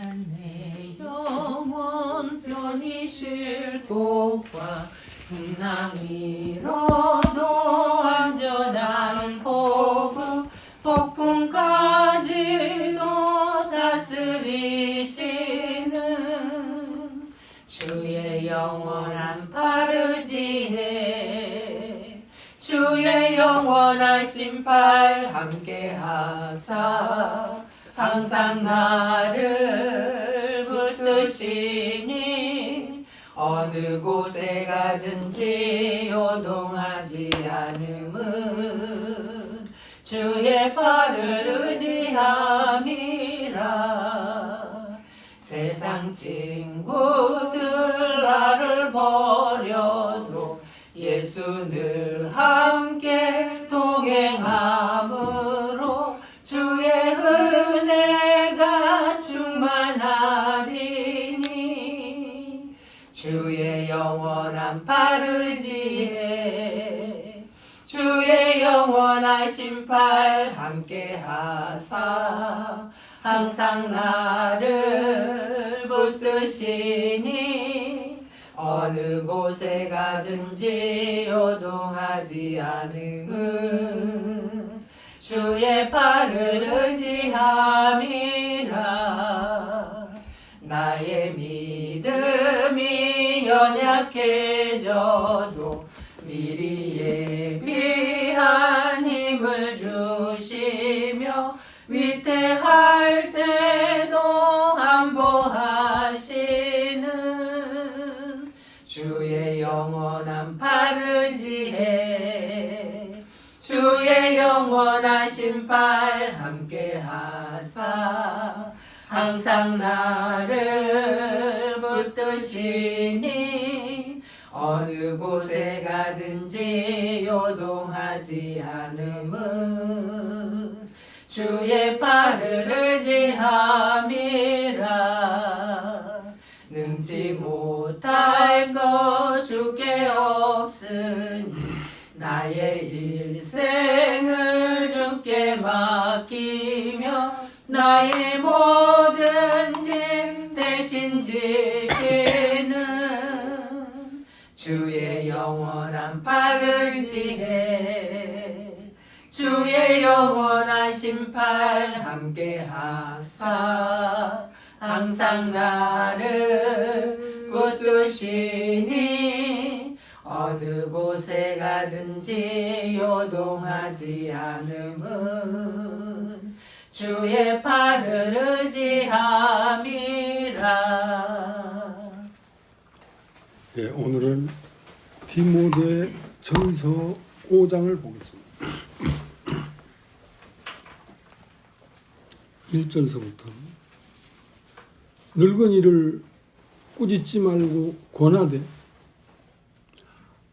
내 영혼 편히 쉴 곳과 풍랑 위로도 안전한 포구 폭풍까지도 다스리시는 주의 영원한 파르지에 주의 영원한 심팔 함께하사 항상 나를 붙드시니 어느 곳에 가든지 요동하지 않음은 주의 팔을 의지함이라. 세상 친구들 나를 버려도 예수 늘 함께 동행함으로 주의 은혜가 충만하리니 주의 영원한 파르지에 주의 영원한 심팔 함께하사 항상 나를 붙드시니 어느 곳에 가든지 요동하지 않음은 주의 팔을 의지함이라. 나의 믿음이 연약해져도 미리 예비한 힘을 주시며 위태할 때도 안보하시는 주의 영원한 파르지에 주의 영원한 심팔 함께하사 항상 나를 붙드시니 어느 곳에 가든지 요동하지 않음은 주의 팔을 의지함이라. 능지 못할 것 주께 없으니 나의 일생을 주께 맡기며 나의 모든 짐 대신 지시는 주의 영원한 팔을 지해 주의 영원한 심팔 함께하사 항상 나를 붙드시니 어느 곳에 가든지 요동하지 않음은 주의 팔을 의지함이라. 예, 오늘은 디모데 전서 5장을 보겠습니다. 1절서부터 늙은이를 꾸짖지 말고 권하되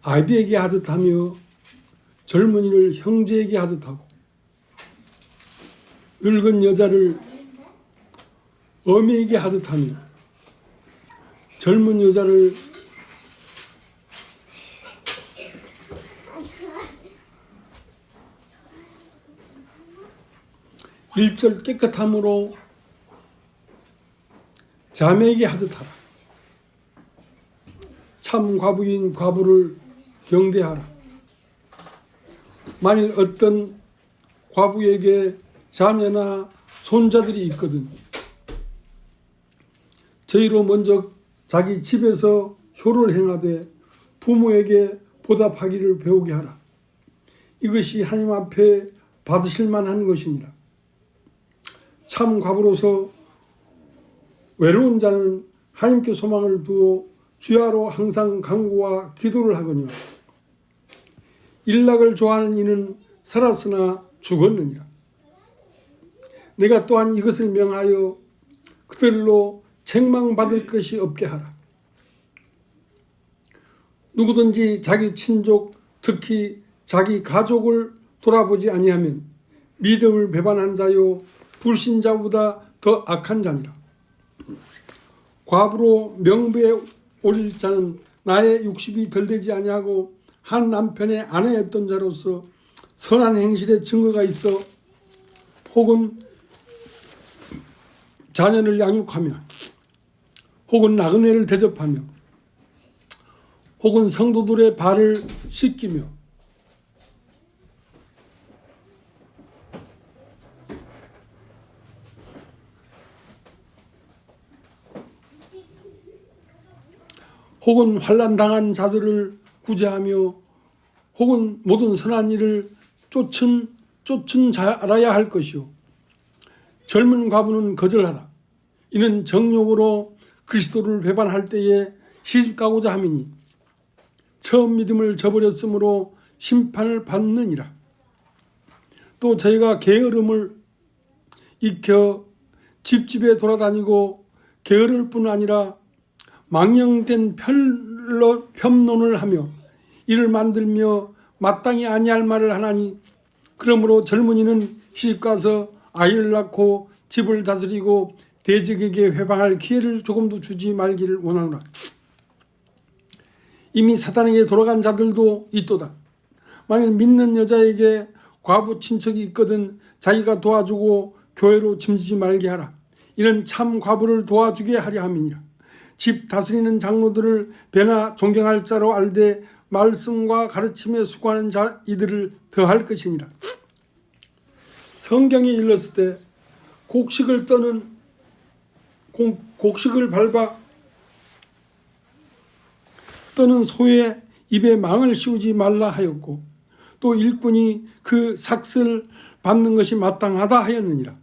아비에게 하듯 하며 젊은이를 형제에게 하듯 하고 늙은 여자를 어미에게 하듯 하며 젊은 여자를 일절 깨끗함으로 자매에게 하듯 하라. 참 과부인 과부를 경대하라. 만일 어떤 과부에게 자녀나 손자들이 있거든 저희로 먼저 자기 집에서 효를 행하되 부모에게 보답하기를 배우게 하라. 이것이 하나님 앞에 받으실 만한 것이니라. 참 과부로서 외로운 자는 하나님께 소망을 두어 주야로 항상 간구와 기도를 하거니와 일락을 좋아하는 이는 살았으나 죽었느니라. 내가 또한 이것을 명하여 그들로 책망받을 것이 없게 하라. 누구든지 자기 친족 특히 자기 가족을 돌아보지 아니하면 믿음을 배반한 자요 불신자보다 더 악한 자니라. 과부로 명부에 올릴 자는 나의 육십이 덜 되지 아니하고 한 남편의 아내였던 자로서 선한 행실의 증거가 있어 혹은 자녀를 양육하며 혹은 나그네를 대접하며 혹은 성도들의 발을 씻기며 혹은 환난당한 자들을 구제하며 혹은 모든 선한 일을 쫓은 자라야 할 것이요 젊은 과부는 거절하라. 이는 정욕으로 그리스도를 배반할 때에 시집가고자 함이니 처음 믿음을 저버렸으므로 심판을 받느니라. 또 저희가 게으름을 익혀 집집에 돌아다니고 게으를 뿐 아니라 망령된 편론을 하며 이를 만들며 마땅히 아니할 말을 하나니 그러므로 젊은이는 시집가서 아이를 낳고 집을 다스리고 대적에게 회방할 기회를 조금도 주지 말기를 원하노라. 이미 사단에게 돌아간 자들도 있도다. 만일 믿는 여자에게 과부 친척이 있거든 자기가 도와주고 교회로 짐지지 말게 하라. 이는 참 과부를 도와주게 하려 함이니라. 집 다스리는 장로들을 배나 존경할 자로 알되 말씀과 가르침에 수고하는 자 이들을 더할 것이니라. 성경에 일렀을 때 곡식을 밟아 떠는 소의 입에 망을 씌우지 말라 하였고 또 일꾼이 그 삭슬 받는 것이 마땅하다 하였느니라.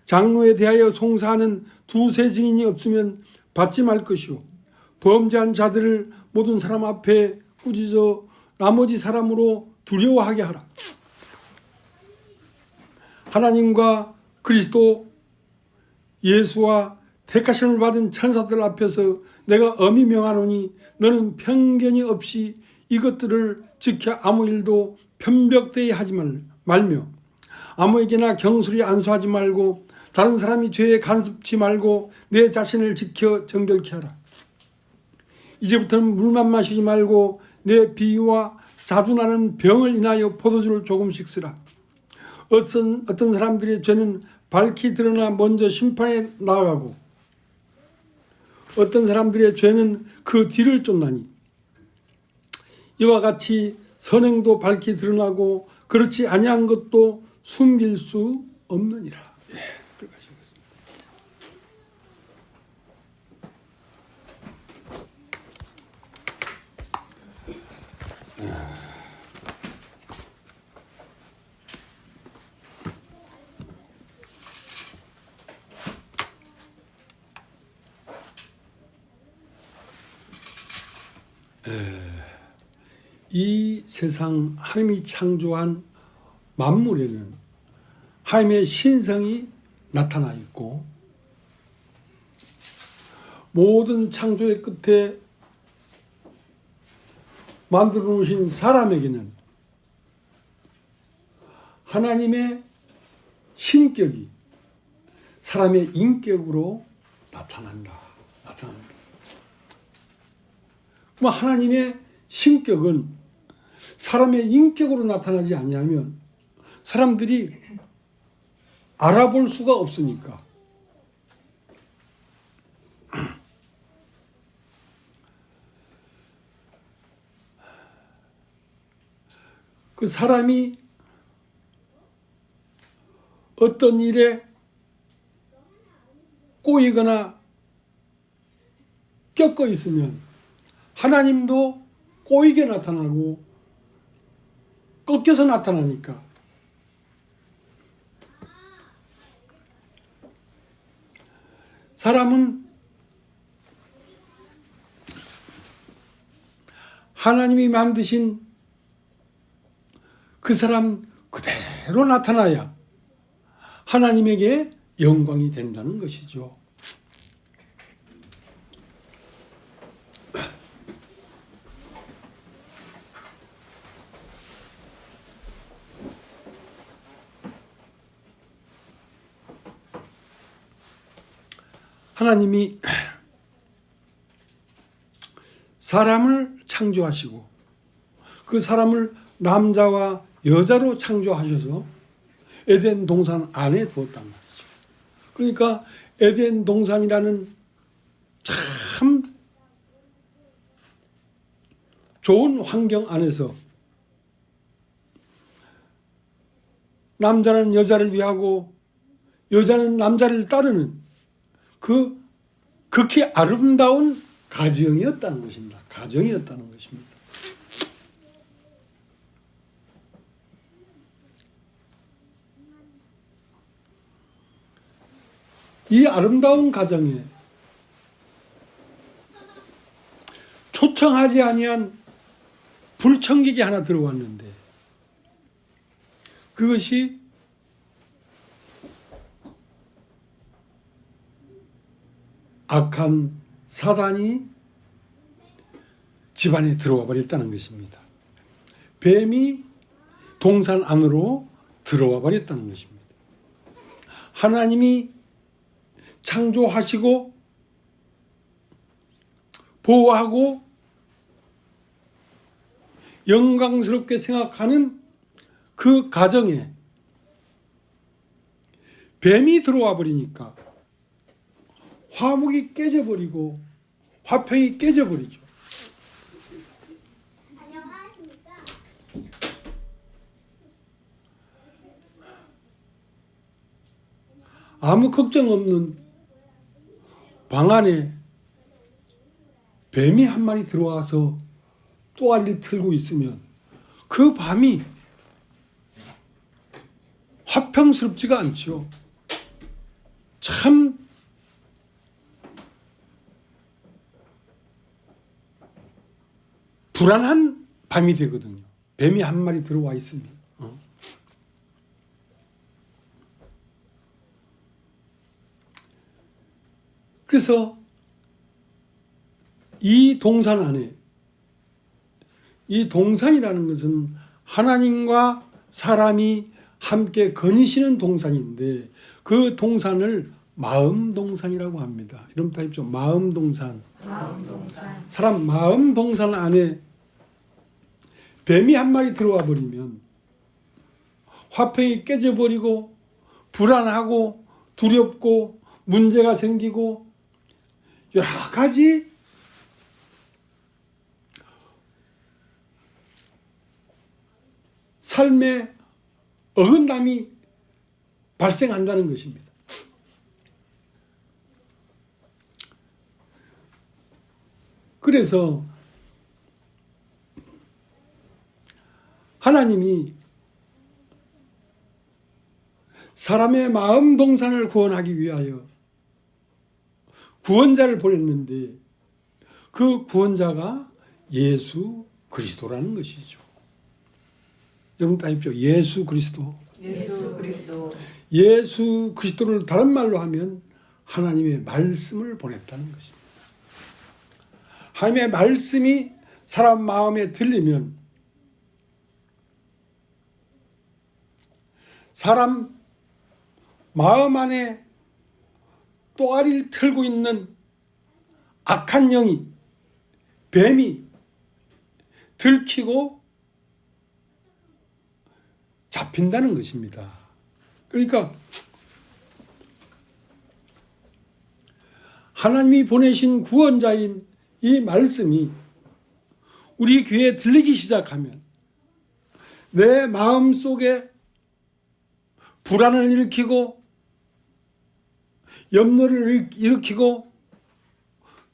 장로에 대하여 송사하는 두세 증인이 없으면 받지 말 것이요 범죄한 자들을 모든 사람 앞에 꾸짖어 나머지 사람으로 두려워하게 하라. 하나님과 그리스도 예수와 택하심을 받은 천사들 앞에서 내가 엄히 명하노니 너는 편견이 없이 이것들을 지켜 아무 일도 편벽되이 하지 말며 아무에게나 경솔히 안수하지 말고 다른 사람이 죄에 간섭치 말고 내 자신을 지켜 정결케 하라. 이제부터는 물만 마시지 말고 내 비위와 자주 나는 병을 인하여 포도주를 조금씩 쓰라. 어떤 사람들의 죄는 밝히 드러나 먼저 심판에 나아가고 어떤 사람들의 죄는 그 뒤를 쫓나니 이와 같이 선행도 밝히 드러나고 그렇지 아니한 것도 숨길 수 없느니라. 여기까지 읽겠습니다. 이 세상 하나님이 창조한 만물에는 하나님의 신성이 나타나 있고 모든 창조의 끝에 만들어 놓으신 사람에게는 하나님의 신격이 사람의 인격으로 나타난다. 뭐 하나님의 신격은 사람의 인격으로 나타나지 않냐면 사람들이 알아볼 수가 없으니까. 그 사람이 어떤 일에 꼬이거나 껴꺼 있으면 하나님도 꼬이게 나타나고 꺾여서 나타나니까 사람은 하나님이 만드신 그 사람 그대로 나타나야 하나님에게 영광이 된다는 것이죠. 하나님이 사람을 창조하시고 그 사람을 남자와 여자로 창조하셔서 에덴 동산 안에 두었단 말이죠. 그러니까 에덴 동산이라는 참 좋은 환경 안에서 남자는 여자를 위하고 여자는 남자를 따르는 그 극히 아름다운 가정이었다는 것입니다. 가정이었다는 것입니다. 이 아름다운 가정에 초청하지 아니한 불청객이 하나 들어왔는데 그것이 악한 사단이 집안에 들어와 버렸다는 것입니다. 뱀이 동산 안으로 들어와 버렸다는 것입니다. 하나님이 창조하시고 보호하고 영광스럽게 생각하는 그 가정에 뱀이 들어와 버리니까 화목이 깨져버리고 화평이 깨져버리죠. 안녕하십니까? 아무 걱정 없는 방 안에 뱀이 한 마리 들어와서 또아리를 틀고 있으면 그 밤이 화평스럽지가 않죠. 참 불안한 밤이 되거든요. 뱀이 한 마리 들어와 있으면. 그래서 이 동산 안에 이 동산이라는 것은 하나님과 사람이 함께 거니시는 동산인데 그 동산을 마음동산이라고 합니다. 이름 다 있죠. 마음동산. 사람 마음동산 안에 뱀이 한 마리 들어와 버리면 화평이 깨져버리고 불안하고 두렵고 문제가 생기고 여러 가지 삶의 어긋남이 발생한다는 것입니다. 그래서 하나님이 사람의 마음 동산을 구원하기 위하여 구원자를 보냈는데 그 구원자가 예수 그리스도라는 것이죠. 여러분 다 입죠. 예수 그리스도. 예수 그리스도. 예수 그리스도를 다른 말로 하면 하나님의 말씀을 보냈다는 것입니다. 하나님의 말씀이 사람 마음에 들리면 사람 마음 안에 또아리를 틀고 있는 악한 영이 뱀이 들키고 잡힌다는 것입니다. 그러니까 하나님이 보내신 구원자인 이 말씀이 우리 귀에 들리기 시작하면 내 마음 속에 불안을 일으키고 염려를 일으키고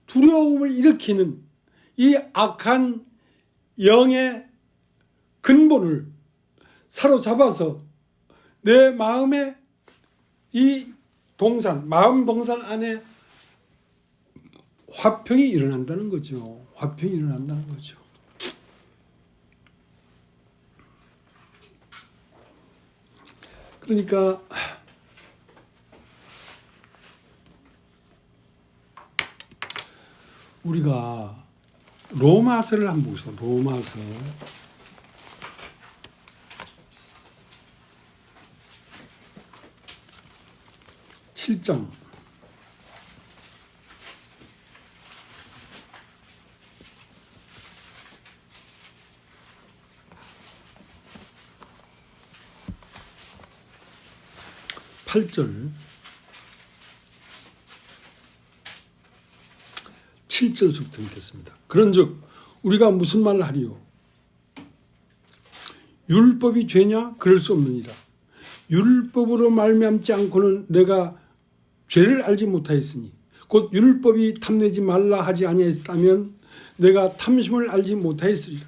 두려움을 일으키는 이 악한 영의 근본을 사로잡아서 내 마음에 이 동산, 마음 동산 안에 화평이 일어난다는 거죠. 화평이 일어난다는 거죠. 그러니까 우리가 로마서를 한번 보세요. 로마서 7장 8절 7절부터 읽겠습니다. 그런즉 우리가 무슨 말을 하리요? 율법이 죄냐? 그럴 수 없느니라. 율법으로 말미암지 않고는 내가 죄를 알지 못하였으니 곧 율법이 탐내지 말라 하지 아니하였다면 내가 탐심을 알지 못하였으리라.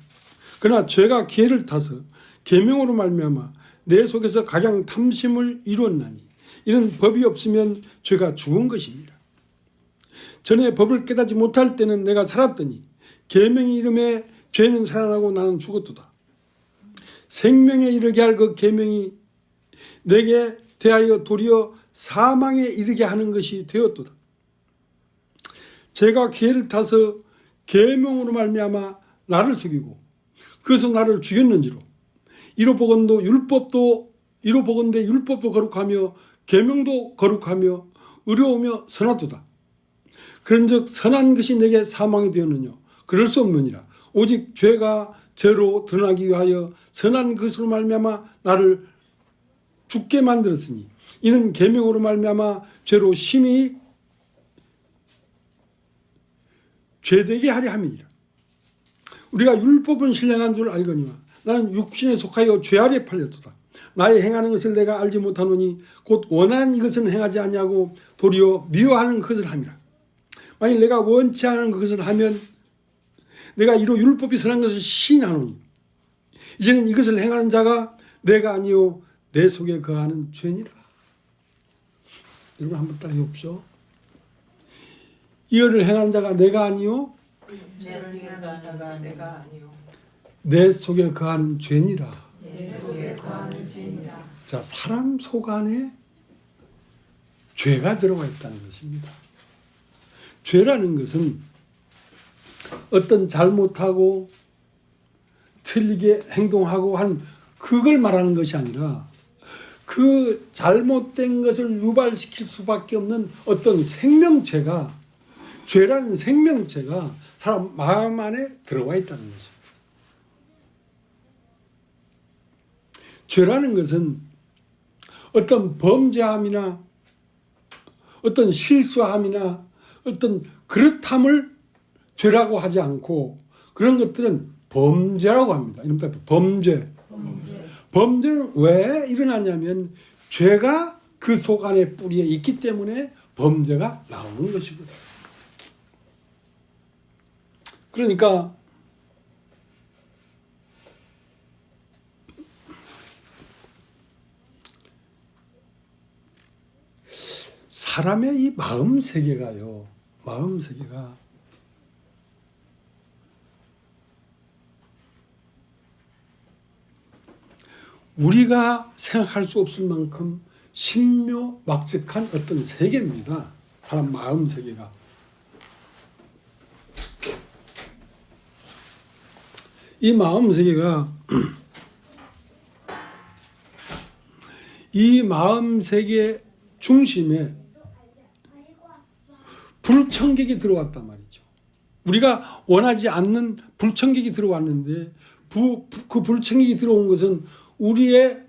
그러나 죄가 기회를 타서 계명으로 말미암아 내 속에서 각양 탐심을 이루었나니 이는 법이 없으면 죄가 죽은 것입니다. 전에 법을 깨닫지 못할 때는 내가 살았더니 계명이 이름에 죄는 살아나고 나는 죽었도다. 생명에 이르게 할 그 계명이 내게 대하여 도리어 사망에 이르게 하는 것이 되었도다. 제가 기회를 타서 계명으로 말미암아 나를 속이고 그것은 나를 죽였는지로 이로보건대 율법도 거룩하며 계명도 거룩하며 의로우며 선하도다. 그런즉 선한 것이 내게 사망이 되었느냐? 그럴 수 없느니라. 오직 죄가 죄로 드러나기 위하여 선한 것으로 말미암아 나를 죽게 만들었으니 이는 계명으로 말미암아 죄로 심히 죄되게 하려 함이니라. 우리가 율법은 신령한 줄 알거니와 나는 육신에 속하여 죄 아래 팔렸도다. 나의 행하는 것을 내가 알지 못하노니 곧 원하는 이것은 행하지 아니하고 도리어 미워하는 것을 함이라. 만일 내가 원치 않은 것을 하면 내가 이로 율법이 선한 것을 시인하노니 이제는 이것을 행하는 자가 내가 아니요 내 속에 거하는 죄니라. 여러분 한번 따라해 봅시오. 이어를 행하는 자가 내가 아니요 죄를 행하는 자가 내가 아니요 내 속에 거하는 죄니라. 내 속에 거하는 죄니라. 자, 사람 속 안에 죄가 들어가 있다는 것입니다. 죄라는 것은 어떤 잘못하고 틀리게 행동하고 한 그걸 말하는 것이 아니라 그 잘못된 것을 유발시킬 수밖에 없는 어떤 생명체가, 죄라는 생명체가 사람 마음 안에 들어와 있다는 것입니다. 죄라는 것은 어떤 범죄함이나 어떤 실수함이나 어떤 그릇함을 죄라고 하지 않고 그런 것들은 범죄라고 합니다. 이른바 범죄. 범죄는 왜 일어나냐면 죄가 그 속 안에 뿌리에 있기 때문에 범죄가 나오는 것이거든요. 그러니까 사람의 이 마음 세계가요. 마음 세계가 우리가 생각할 수 없을 만큼 신묘막측한 어떤 세계입니다. 사람 마음 세계가. 이 마음 세계가 이 마음 세계 중심에 불청객이 들어왔단 말이죠. 우리가 원하지 않는 불청객이 들어왔는데 그 불청객이 들어온 것은 우리의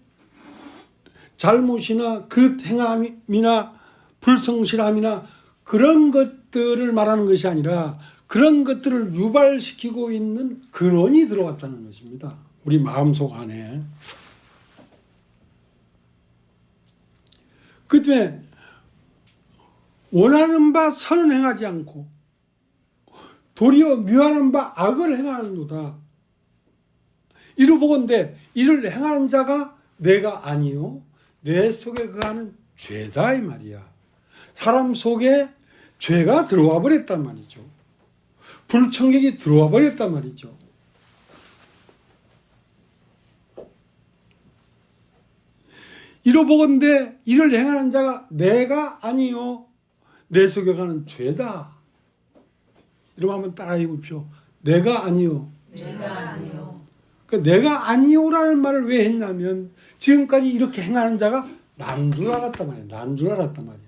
잘못이나 그 행함이나 불성실함이나 그런 것들을 말하는 것이 아니라 그런 것들을 유발시키고 있는 근원이 들어왔다는 것입니다. 우리 마음속 안에. 그 때문에 원하는 바 선은 행하지 않고 도리어 미워하는 바 악을 행하는도다. 이루보건대 이를 행하는 자가 내가 아니요 내 속에 거하는 죄다 이 말이야. 사람 속에 죄가 들어와 버렸단 말이죠. 불청객이 들어와 버렸단 말이죠. 이루보건대 이를 행하는 자가 내가 아니요 내 속에 가는 죄다. 이러면 한번 따라해 보십시오. 내가 아니요. 내가 아니요. 그러니까 내가 아니요라는 말을 왜 했냐면 지금까지 이렇게 행하는 자가 난 줄 알았단 말이야. 난 줄 알았단 말이야.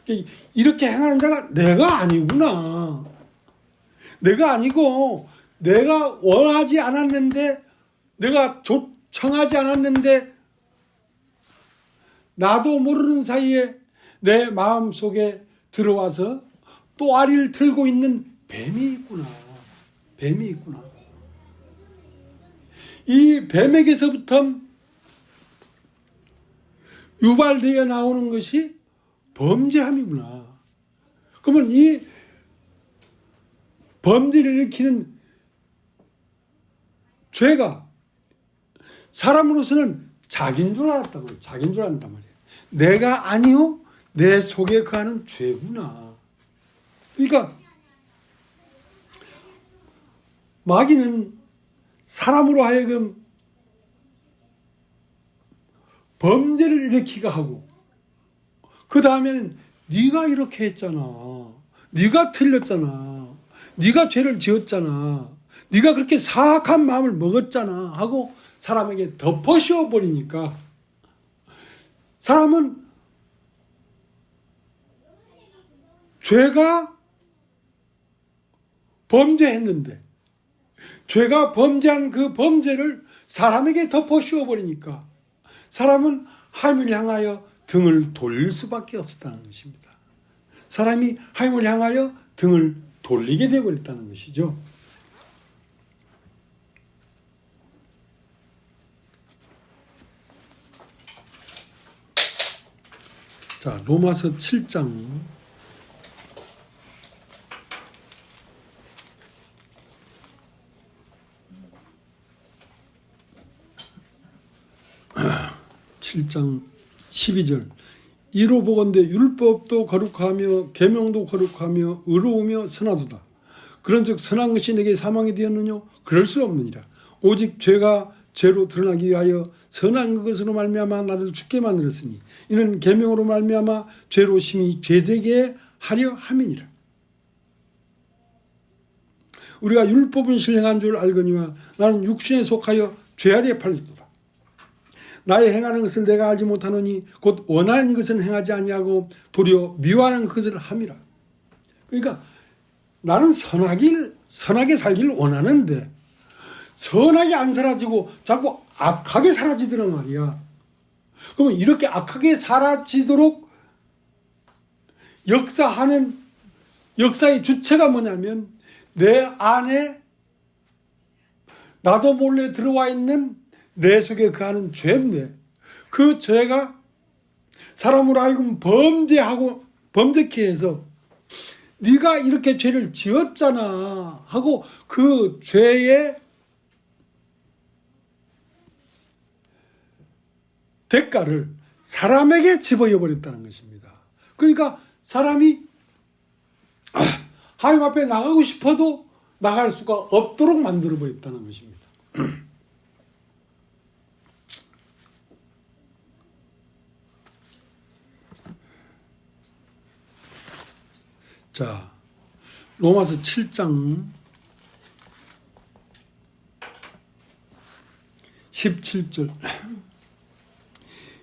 그러니까 이렇게 행하는 자가 내가 아니구나. 내가 아니고 내가 원하지 않았는데 내가 청하지 않았는데 나도 모르는 사이에 내 마음속에 들어와서 또아리를 들고 있는 뱀이 있구나. 뱀이 있구나. 이 뱀에게서부터 유발되어 나오는 것이 범죄함이구나. 그러면 이 범죄를 일으키는 죄가 사람으로서는 자기인 줄 알았단 말이에요. 자기인 줄 안단 말이에요. 내가 아니요, 내 속에 거하는 죄구나. 그러니까 마귀는 사람으로 하여금 범죄를 일으키게 하고, 그 다음에는 네가 이렇게 했잖아, 네가 틀렸잖아, 네가 죄를 지었잖아, 네가 그렇게 사악한 마음을 먹었잖아 하고 사람에게 덮어씌워 버리니까 사람은 죄가 범죄했는데 죄가 범죄한 그 범죄를 사람에게 덮어씌워 버리니까 사람은 하나님을 향하여 등을 돌릴 수밖에 없었다는 것입니다. 사람이 하나님을 향하여 등을 돌리게 되어버렸다는 것이죠. 자, 로마서 7장 7장 12절. 이로 보건대 율법도 거룩하며 계명도 거룩하며 의로우며 선하도다. 그런즉 선한 것이 내게 사망이 되었느냐? 그럴 수 없느니라. 오직 죄가 죄로 드러나기 위하여 선한 것으로 말미암아 나를 죽게 만들었으니 이는 계명으로 말미암아 죄로 심히 죄되게 하려 함이니라. 우리가 율법은 실행한 줄 알거니와 나는 육신에 속하여 죄 아래에 팔렸도다. 나의 행하는 것을 내가 알지 못하노니 곧 원하는 것은 행하지 아니하고 도리어 미워하는 것을 함이라. 그러니까 나는 선하게 살기를 원하는데 선하게 안 사라지고 자꾸 악하게 사라지더란 말이야. 그러면 이렇게 악하게 사라지도록 역사의 주체가 뭐냐면 내 안에 나도 몰래 들어와 있는 내 속에 거하는 죄인데 그 죄가 사람으로 하여금 범죄케 해서 네가 이렇게 죄를 지었잖아 하고 그 죄의 대가를 사람에게 집어여 버렸다는 것입니다. 그러니까 사람이 하나님 앞에 나가고 싶어도 나갈 수가 없도록 만들어 버렸다는 것입니다. 자, 로마서 7장 17절.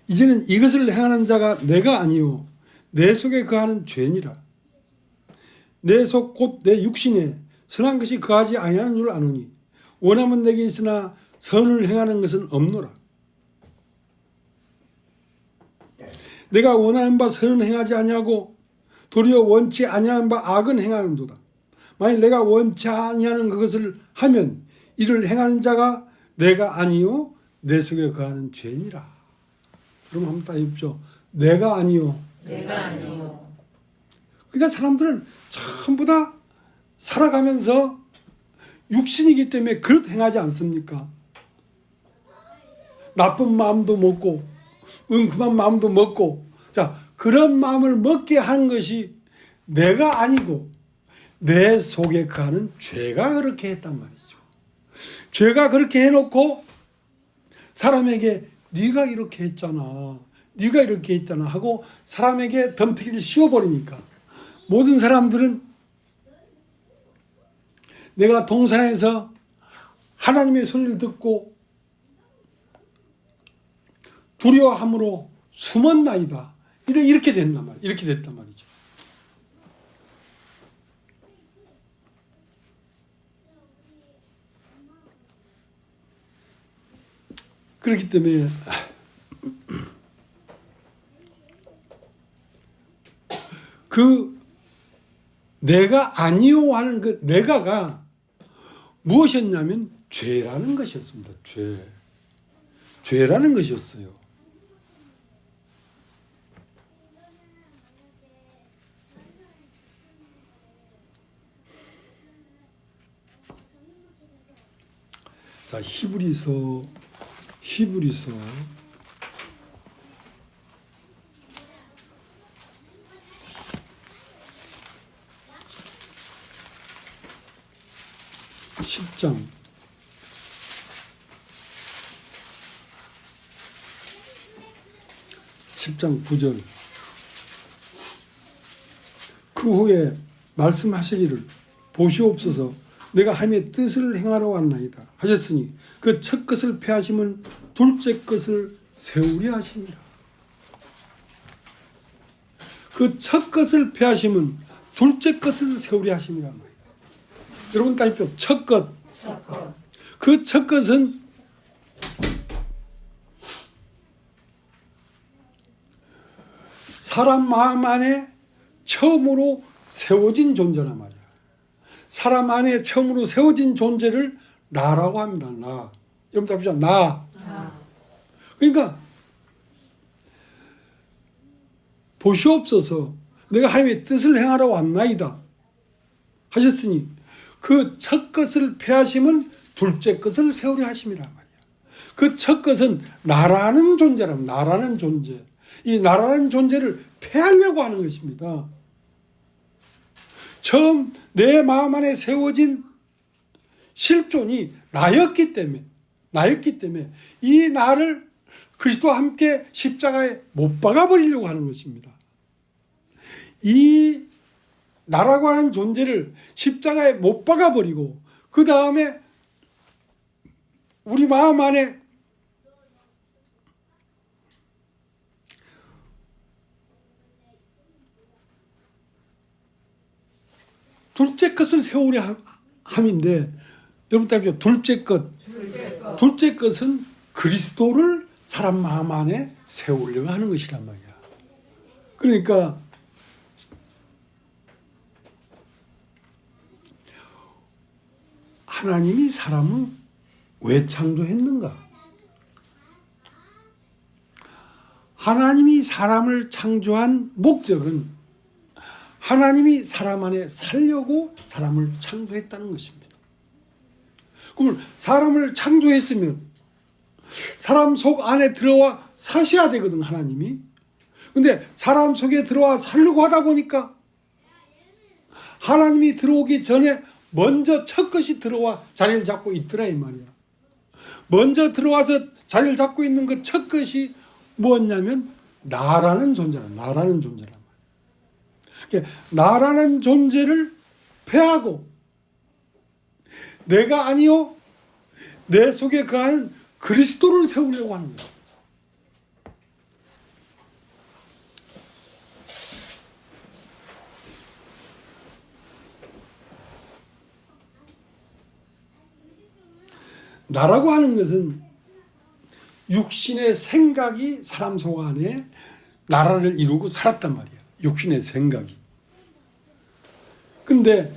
이제는 이것을 행하는 자가 내가 아니요 내 속에 거하는 죄니라. 내 속 곧 내 육신에 선한 것이 거하지 아니하는 줄 아노니 원함은 내게 있으나 선을 행하는 것은 없노라. 내가 원하는 바 선은 행하지 아니하고 도리어 원치 아니하는 바 악은 행하는도다. 만일 내가 원치 아니하는 그것을 하면 이를 행하는 자가 내가 아니요 내 속에 거하는 죄니라. 그럼 한번 딱 읽죠. 내가 아니요. 그러니까 사람들은 전부 다 살아가면서 육신이기 때문에 그릇 행하지 않습니까? 나쁜 마음도 먹고 엉큼한 마음도 먹고, 자, 그런 마음을 먹게 하는 것이 내가 아니고 내 속에 거하는 죄가 그렇게 했단 말이죠. 죄가 그렇게 해놓고 사람에게 네가 이렇게 했잖아, 네가 이렇게 했잖아 하고 사람에게 덤태기를 씌워버리니까 모든 사람들은 내가 동산에서 하나님의 소리를 듣고 두려워함으로 숨었나이다. 이렇게 됐단 말이에요. 이렇게 됐단 말이죠. 그렇기 때문에 내가 아니요 하는 그 내가가 무엇이었냐면 죄라는 것이었습니다. 죄라는 것이었어요. 자, 히브리서 10장 9절. 그 후에 말씀하시기를 보시옵소서 내가 하나님의 뜻을 행하러 왔나이다 하셨으니 그 첫 것을 패하심은 둘째 것을 세우려 하십니다. 그 첫 것을 패하심은 둘째 것을 세우려 하십니다. 여러분 따십시오. 첫 것. 그 첫 것은 사람 마음 안에 처음으로 세워진 존재란 말이야. 사람 안에 처음으로 세워진 존재를 나라고 합니다. 나. 여러분 답이죠. 나. 그러니까 보시옵소서 내가 하나님의 뜻을 행하러 왔나이다 하셨으니 그 첫 것을 패하심은 둘째 것을 세우려 하심이란 말이야. 그 첫 것은 나라는 존재라면 나라는 존재. 이 나라는 존재를 패하려고 하는 것입니다. 처음 내 마음 안에 세워진 실존이 나였기 때문에 이 나를 그리스도와 함께 십자가에 못 박아 버리려고 하는 것입니다. 이 나라고 하는 존재를 십자가에 못 박아 버리고 그 다음에 우리 마음 안에 둘째 것을 세우려 함인데 여러분 따라서 둘째 것은 그리스도를 사람 마음 안에 세우려고 하는 것이란 말이야. 그러니까 하나님이 사람을 왜 창조했는가? 하나님이 사람을 창조한 목적은 하나님이 사람 안에 살려고 사람을 창조했다는 것입니다. 그럼 사람을 창조했으면 사람 속 안에 들어와 사셔야 되거든, 하나님이. 근데 사람 속에 들어와 살려고 하다 보니까 하나님이 들어오기 전에 먼저 첫 것이 들어와 자리를 잡고 있더라 이 말이야. 먼저 들어와서 자리를 잡고 있는 그 첫 것이 무엇냐면 나라는 존재라. 나라는 존재를 패하고 내가 아니요 내 속에 거하는 그리스도를 세우려고 하는 거예요. 나라고 하는 것은 육신의 생각이 사람 속 안에 나라를 이루고 살았단 말이야. 육신의 생각이. 근데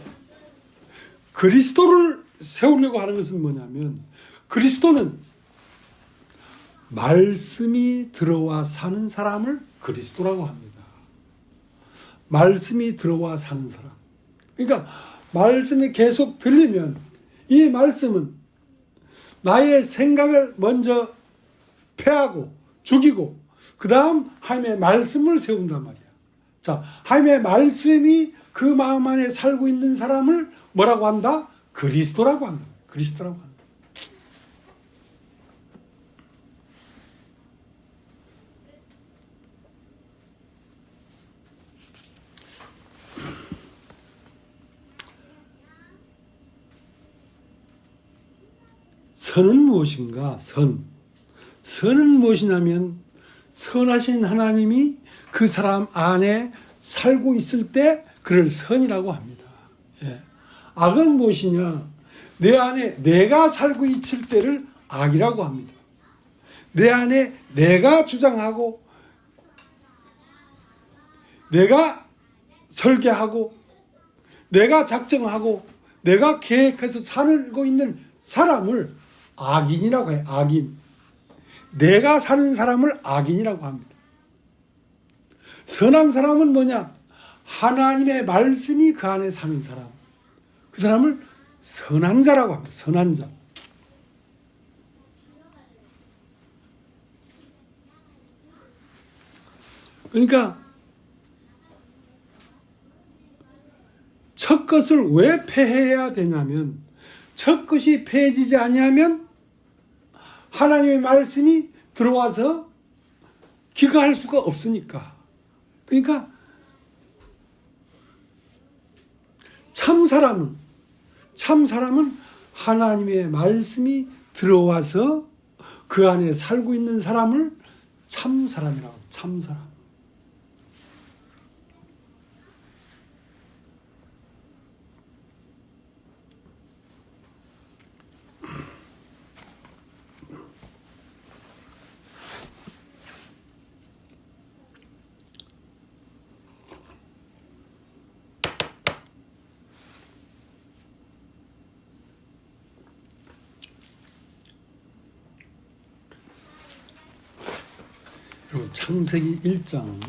그리스도를 세우려고 하는 것은 뭐냐면 그리스도는 말씀이 들어와 사는 사람을 그리스도라고 합니다. 말씀이 들어와 사는 사람. 그러니까 말씀이 계속 들리면 이 말씀은 나의 생각을 먼저 패하고 죽이고 그 다음 하나님의 말씀을 세운단 말이야. 자, 하나님의 말씀이 그 마음 안에 살고 있는 사람을 뭐라고 한다? 그리스도라고 한다. 그리스도라고 한다. 선은 무엇인가? 선은 무엇이냐면 선하신 하나님이 그 사람 안에 살고 있을 때 그를 선이라고 합니다. 예. 악은 무엇이냐? 내 안에 내가 살고 있을 때를 악이라고 합니다. 내 안에 내가 주장하고 내가 설계하고 내가 작정하고 내가 계획해서 살고 있는 사람을 악인이라고 해요. 악인. 내가 사는 사람을 악인이라고 합니다. 선한 사람은 뭐냐? 하나님의 말씀이 그 안에 사는 사람. 그 사람을 선한 자라고 합니다. 선한 자. 그러니까 첫 것을 왜 폐해야 되냐면, 첫 것이 폐해지지 아니하면 하나님의 말씀이 들어와서 기거할 수가 없으니까. 그러니까 참 사람은 하나님의 말씀이 들어와서 그 안에 살고 있는 사람을 참 사람이라고 합니다. 참 사람. 여러분, 창세기 1장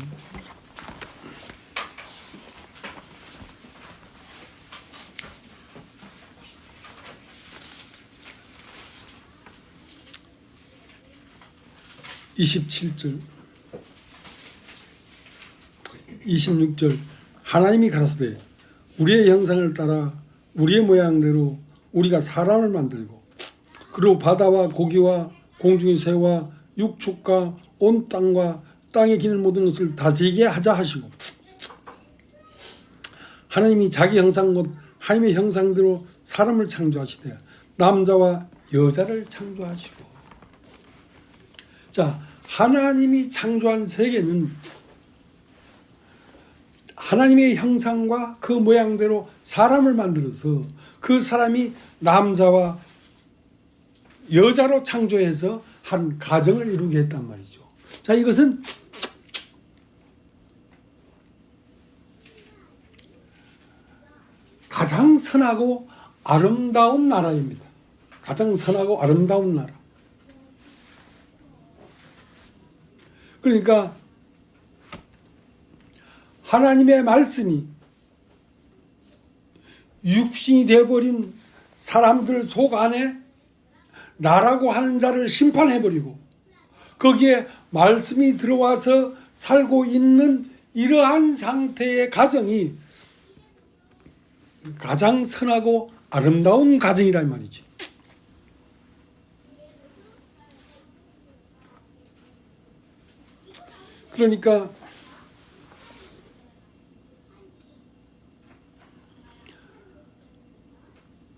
27절 26절 하나님이 가라사대 우리의 형상을 따라 우리의 모양대로 우리가 사람을 만들고 그리고 바다와 고기와 공중의 새와 육축과 온 땅과 땅에 기는 모든 것을 다스리게 하자 하시고, 하나님이 자기 형상 곧 하나님의 형상대로 사람을 창조하시되 남자와 여자를 창조하시고. 자, 하나님이 창조한 세계는 하나님의 형상과 그 모양대로 사람을 만들어서 그 사람이 남자와 여자로 창조해서 한 가정을 이루게 했단 말이죠. 자, 이것은 가장 선하고 아름다운 나라입니다. 가장 선하고 아름다운 나라. 그러니까 하나님의 말씀이 육신이 되어버린 사람들 속 안에 나라고 하는 자를 심판해버리고 거기에 말씀이 들어와서 살고 있는 이러한 상태의 가정이 가장 선하고 아름다운 가정이란 말이지. 그러니까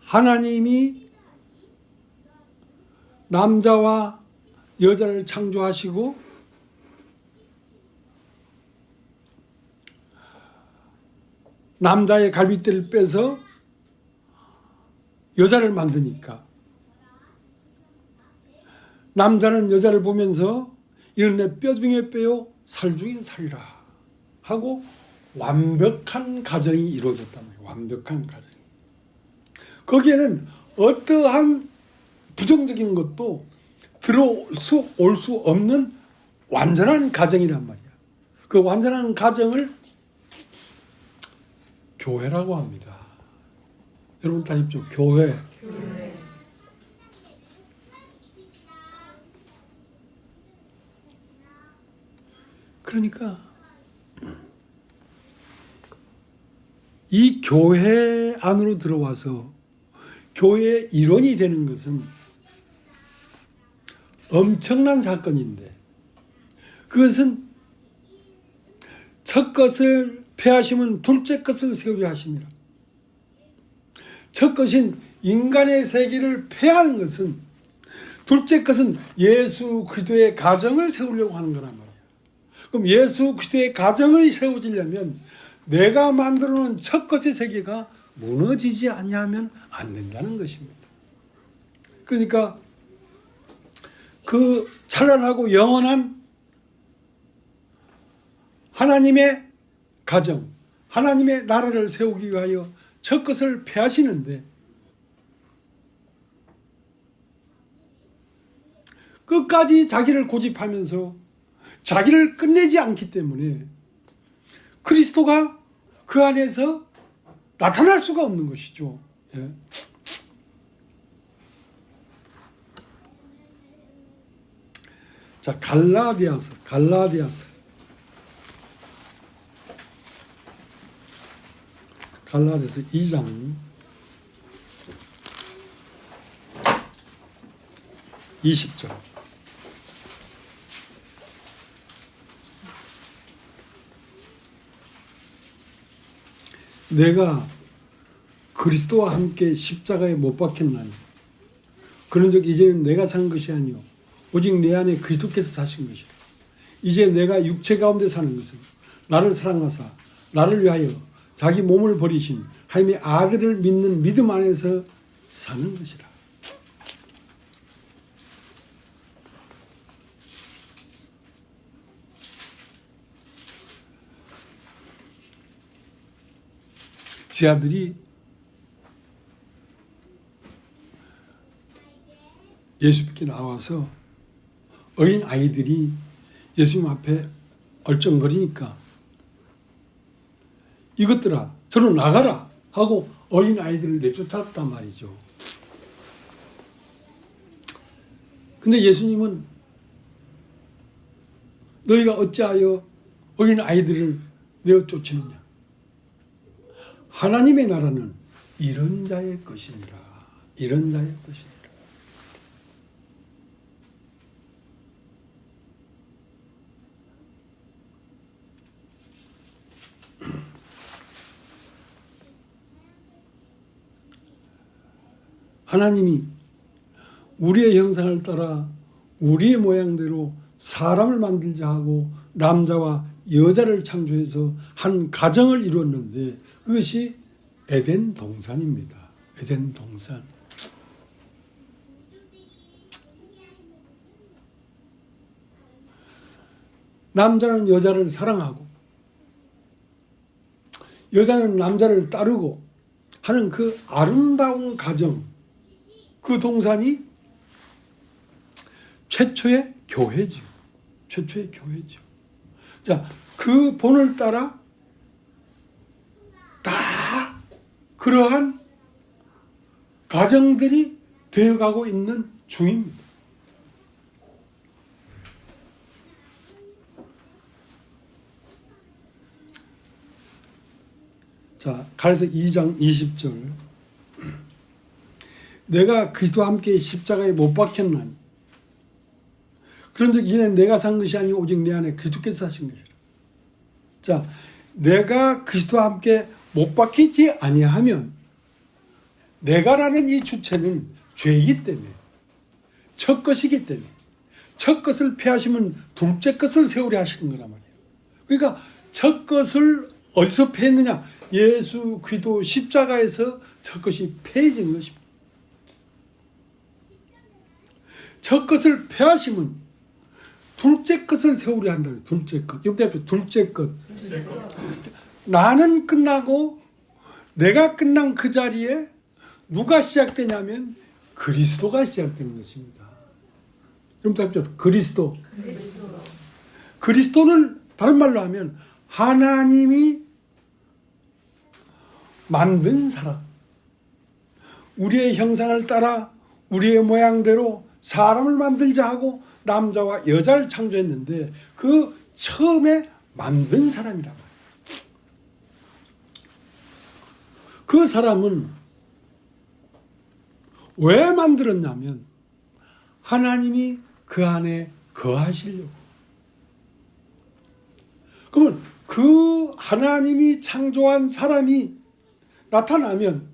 하나님이 남자와 여자를 창조하시고 남자의 갈빗대를 빼서 여자를 만드니까 남자는 여자를 보면서 이런 내 뼈 중에 뼈요 살 중에 살이라 하고 완벽한 가정이 이루어졌단 말이에요. 완벽한 가정이. 거기에는 어떠한 부정적인 것도 들어올 수 없는 완전한 가정이란 말이야. 그 완전한 가정을 교회라고 합니다. 여러분 다십시오. 교회. 그러니까 이 교회 안으로 들어와서 교회의 일원이 되는 것은 엄청난 사건인데, 그것은 첫 것을 폐하시면 둘째 것을 세우게 하십니다. 첫 것인 인간의 세계를 폐하는 것은, 둘째 것은 예수 그리스도의 가정을 세우려고 하는 거란 말이에요. 그럼 예수 그리스도의 가정을 세워지려면 내가 만들어 놓은 첫 것의 세계가 무너지지 아니하면 안 된다는 것입니다. 그러니까 그 찬란하고 영원한 하나님의 가정, 하나님의 나라를 세우기 위하여 첫 것을 폐하시는데 끝까지 자기를 고집하면서 자기를 끝내지 않기 때문에 그리스도가 그 안에서 나타날 수가 없는 것이죠. 예. 자, 갈라디아서 2장 20절. 내가 그리스도와 함께 십자가에 못 박혔나니 그런즉 이제는 내가 산 것이 아니요 오직 내 안에 그리스도께서 사신 것이라. 이제 내가 육체 가운데 사는 것은 나를 사랑하사 나를 위하여 자기 몸을 버리신 하나님의 아들을 믿는 믿음 안에서 사는 것이라. 제 아들이 예수 믿게 나와서 어린 아이들이 예수님 앞에 얼쩡거리니까 이것들아 저로 나가라 하고 어린 아이들을 내쫓았단 말이죠. 근데 예수님은 너희가 어찌하여 어린 아이들을 내어 쫓느냐. 하나님의 나라는 이런 자의 것이니라. 이런 자의 것이니라. 하나님이 우리의 형상을 따라 우리의 모양대로 사람을 만들자 하고 남자와 여자를 창조해서 한 가정을 이루었는데 그것이 에덴 동산입니다. 에덴 동산. 남자는 여자를 사랑하고 여자는 남자를 따르고 하는 그 아름다운 가정, 그 동산이 최초의 교회죠. 최초의 교회죠. 자, 그 본을 따라 다 그러한 가정들이 되어가고 있는 중입니다. 자, 갈라디아서 2장 20절. 내가 그리스도와 함께 십자가에 못 박혔나니 그런즉 이제는 내가 산 것이 아니고 오직 내 안에 그리스도께서 사신 것이라. 자, 내가 그리스도와 함께 못 박히지 아니하면 내가라는 이 주체는 죄이기 때문에 첫 것이기 때문에 첫 것을 폐하시면 둘째 것을 세우려 하시는 거란 말이에요. 그러니까 첫 것을 어디서 폐했느냐? 예수 그리스도 십자가에서 첫 것이 폐해진 것입니다. 첫 것을 폐하시면 둘째 것을 세우려 한다는 둘째 것. 여기 앞에 둘째 것. 나는 끝나고 내가 끝난 그 자리에 누가 시작되냐면 그리스도가 시작되는 것입니다. 여러분 답죠? 그리스도. 그리스도는 다른 말로 하면 하나님이 만든 사람. 우리의 형상을 따라 우리의 모양대로 사람을 만들자 하고 남자와 여자를 창조했는데 그 처음에 만든 사람이란 말이에요. 그 사람은 왜 만들었냐면 하나님이 그 안에 거하시려고. 그러면 그 하나님이 창조한 사람이 나타나면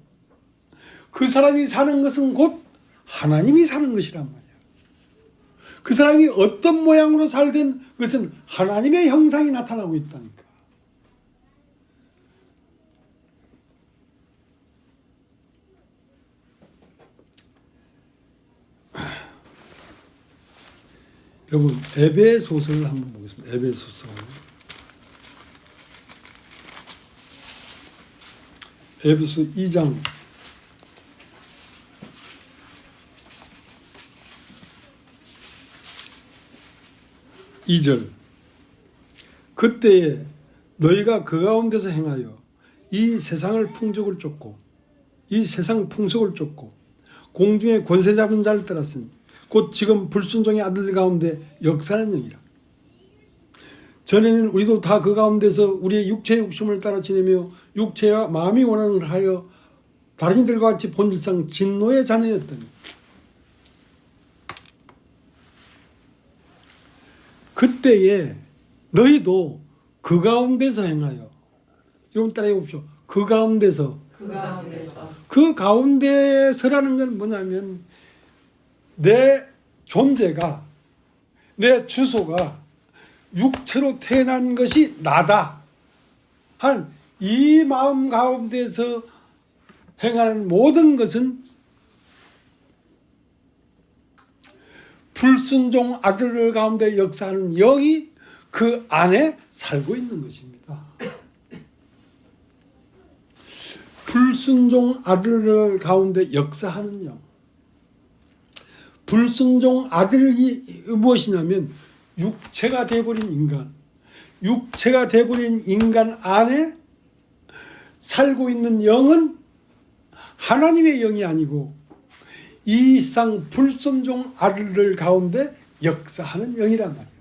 그 사람이 사는 것은 곧 하나님이 사는 것이란 말이에요. 그 사람이 어떤 모양으로 살든 그것은 하나님의 형상이 나타나고 있다니까. 여러분 에베소서를 한번 보겠습니다. 에베소서 에베소 2장 2절. 그때에 너희가 그 가운데서 행하여 이 세상을 풍족을 쫓고 이 세상 풍속을 쫓고 공중의 권세 잡은 자를 따랐으니 곧 지금 불순종의 아들 가운데 역사하는 영이라. 전에는 우리도 다 그 가운데서 우리의 육체의 욕심을 따라 지내며 육체와 마음이 원하는 것을 하여 다른 이들과 같이 본질상 진노의 자녀였더니 그때에 너희도 그 가운데서 행하여, 여러분 따라해 보십시오. 그 가운데서. 그 가운데서라는 건 뭐냐면 내 존재가, 내 주소가 육체로 태어난 것이 나다 한 이 마음 가운데서 행하는 모든 것은 불순종 아들 가운데 역사하는 영이 그 안에 살고 있는 것입니다. 불순종 아들 가운데 역사하는 영. 불순종 아들이 무엇이냐면 육체가 되어버린 인간. 육체가 되어버린 인간 안에 살고 있는 영은 하나님의 영이 아니고 이 상 불순종 아들들 가운데 역사하는 영이란 말이에요.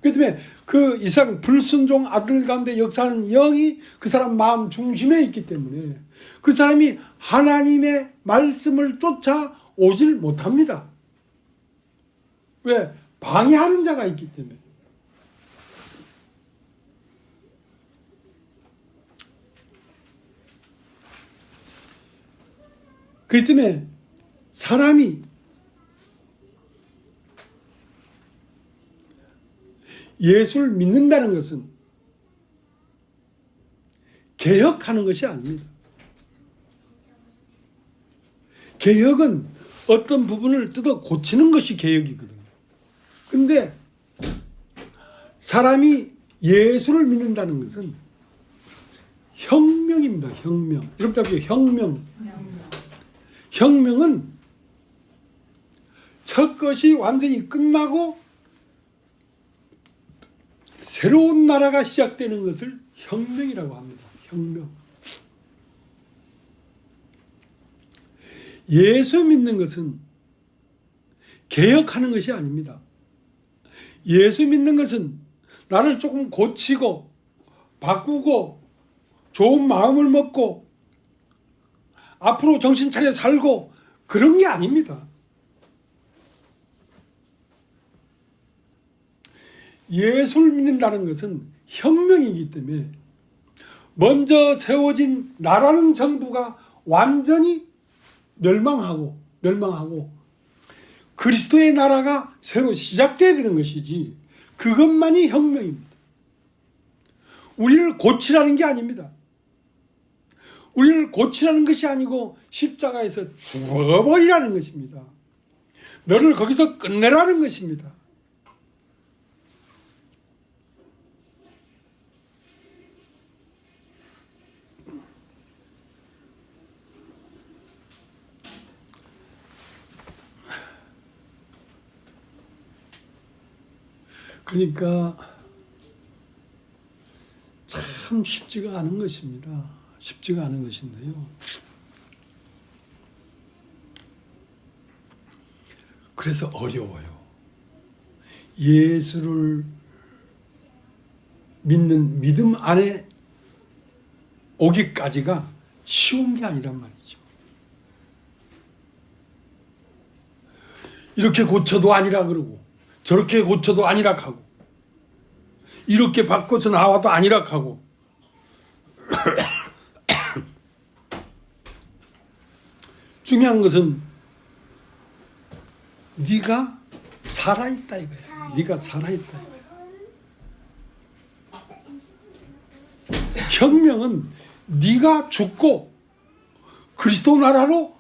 그렇기 때문에 그 이상 불순종 아들 가운데 역사하는 영이 그 사람 마음 중심에 있기 때문에 그 사람이 하나님의 말씀을 쫓아오질 못합니다. 왜? 방해하는 자가 있기 때문에. 그렇기 때문에 사람이 예수를 믿는다는 것은 개혁하는 것이 아닙니다. 개혁은 어떤 부분을 뜯어 고치는 것이 개혁이거든요. 근데 사람이 예수를 믿는다는 것은 혁명입니다. 혁명. 이렇게 하죠. 혁명. 혁명은 첫 것이 완전히 끝나고 새로운 나라가 시작되는 것을 혁명이라고 합니다. 혁명. 예수 믿는 것은 개혁하는 것이 아닙니다. 예수 믿는 것은 나를 조금 고치고 바꾸고 좋은 마음을 먹고 앞으로 정신 차려 살고 그런 게 아닙니다. 예수를 믿는다는 것은 혁명이기 때문에 먼저 세워진 나라는 정부가 완전히 멸망하고 그리스도의 나라가 새로 시작돼야 되는 것이지 그것만이 혁명입니다. 우리를 고치라는 게 아닙니다. 우리를 고치라는 것이 아니고 십자가에서 죽어버리라는 것입니다. 너를 거기서 끝내라는 것입니다. 그러니까 참 쉽지가 않은 것입니다. 쉽지가 않은 것인데요. 그래서 어려워요. 예수를 믿는 믿음 안에 오기까지가 쉬운 게 아니란 말이죠. 이렇게 고쳐도 아니라 그러고 저렇게 고쳐도 아니라 하고 이렇게 바꿔서 나와도 아니라 하고 중요한 것은 네가 살아있다 이거야. 네가 살아있다 이거야. 혁명은 네가 죽고 그리스도 나라로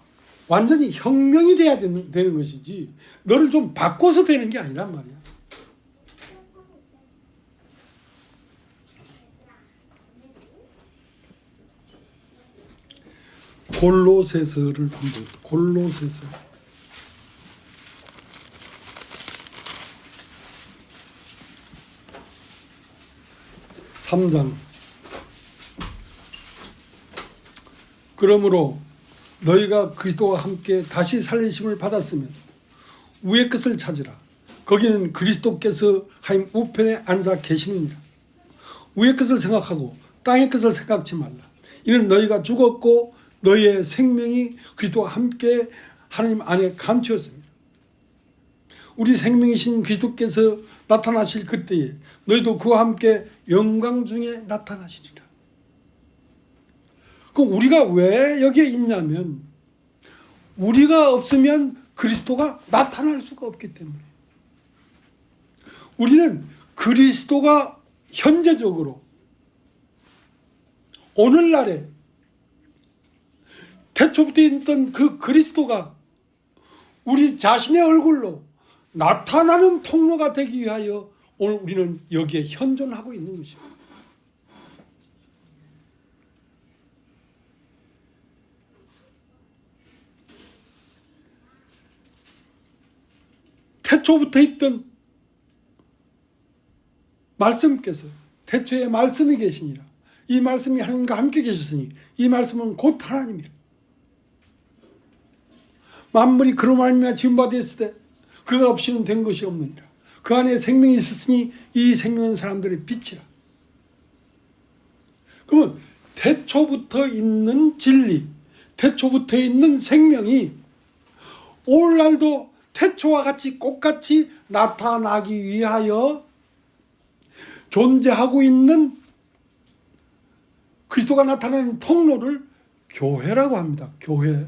완전히 혁명이 돼야 되는 것이지 너를 좀 바꿔서 되는 게 아니란 말이야. 골로새서를 한번 골로새서 3장. 그러므로 너희가 그리스도와 함께 다시 살리심을 받았으면 위의 것을 찾으라. 거기는 그리스도께서 하나님 우편에 앉아 계시느니라. 위의 것을 생각하고 땅의 것을 생각지 말라. 이는 너희가 죽었고 너희의 생명이 그리스도와 함께 하나님 안에 감추었습니다. 우리 생명이신 그리스도께서 나타나실 그때에 너희도 그와 함께 영광 중에 나타나시리라. 그럼 우리가 왜 여기에 있냐면 우리가 없으면 그리스도가 나타날 수가 없기 때문에 우리는 그리스도가 현재적으로 오늘날에 태초부터 있던 그 그리스도가 우리 자신의 얼굴로 나타나는 통로가 되기 위하여 오늘 우리는 여기에 현존하고 있는 것입니다. 태초부터 있던 말씀께서 태초에 말씀이 계시니라. 이 말씀이 하나님과 함께 계셨으니 이 말씀은 곧 하나님이라. 만물이 그로 말미암아 지은 바 되었을 때 그가 없이는 된 것이 없느니라. 그 안에 생명이 있었으니 이 생명은 사람들의 빛이라. 그러면 태초부터 있는 진리, 태초부터 있는 생명이 오늘날도 태초와 같이 똑같이 나타나기 위하여 존재하고 있는 그리스도가 나타나는 통로를 교회라고 합니다. 교회.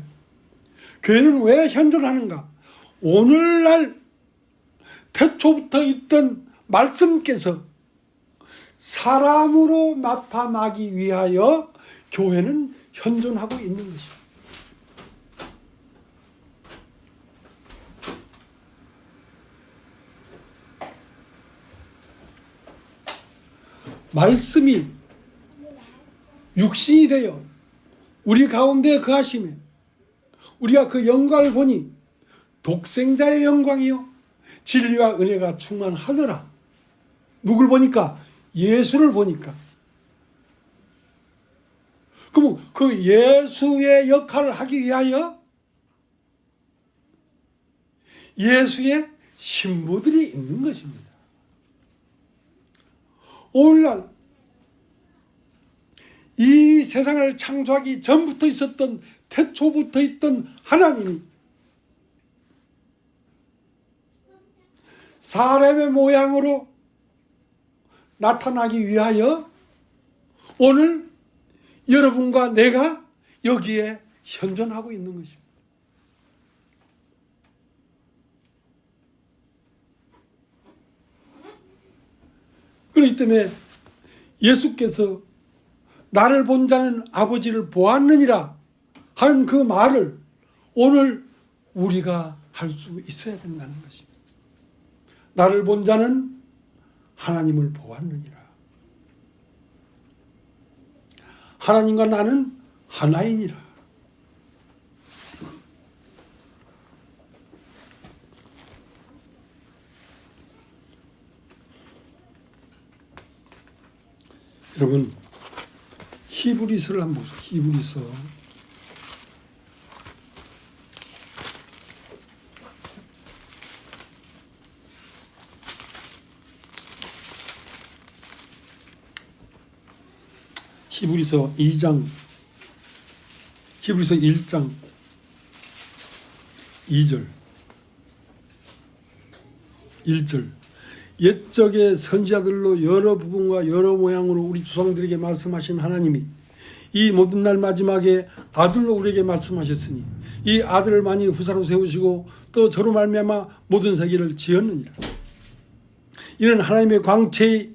교회는 왜 현존하는가? 오늘날 태초부터 있던 말씀께서 사람으로 나타나기 위하여 교회는 현존하고 있는 것입니다. 말씀이 육신이 되어 우리 가운데 거하시며 우리가 그 영광을 보니 독생자의 영광이요 진리와 은혜가 충만하더라. 누굴 보니까? 예수를 보니까. 그럼 그 예수의 역할을 하기 위하여 예수의 신부들이 있는 것입니다. 오늘날 이 세상을 창조하기 전부터 있었던 태초부터 있던 하나님이 사람의 모양으로 나타나기 위하여 오늘 여러분과 내가 여기에 현존하고 있는 것입니다. 그렇기 때문에 예수께서 나를 본 자는 아버지를 보았느니라 하는 그 말을 오늘 우리가 할 수 있어야 된다는 것입니다. 나를 본 자는 하나님을 보았느니라. 하나님과 나는 하나이니라. 여러분 히브리서를 한번 보세요. 히브리서 히브리서 2장 히브리서 1장 2절 1절 옛적의 선지자들로 여러 부분과 여러 모양으로 우리 조상들에게 말씀하신 하나님이 이 모든 날 마지막에 아들로 우리에게 말씀하셨으니 이 아들을 만일 후사로 세우시고 또 저로 말미암아 모든 세계를 지었느니라. 이는 하나님의 광채의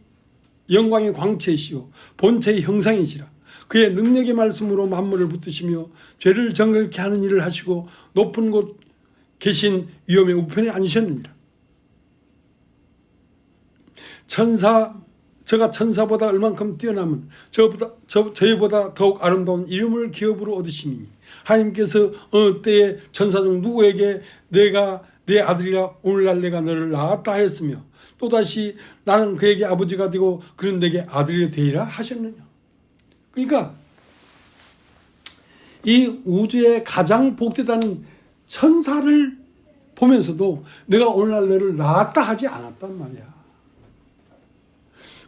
영광의 광채이시오 본체의 형상이시라. 그의 능력의 말씀으로 만물을 붙드시며 죄를 정결케 하는 일을 하시고 높은 곳 계신 위엄의 우편에 앉으셨느니라. 저가 천사보다 얼만큼 뛰어나면 저희보다 더욱 아름다운 이름을 기업으로 얻으시니 하나님께서 어느 때에 천사 중 누구에게 내가 내 아들이라 오늘날 내가 너를 낳았다 하였으며 또다시 나는 그에게 아버지가 되고 그는 내게 아들이 되리라 하셨느냐. 그러니까 이 우주의 가장 복되다는 천사를 보면서도 내가 오늘날 너를 낳았다 하지 않았단 말이야.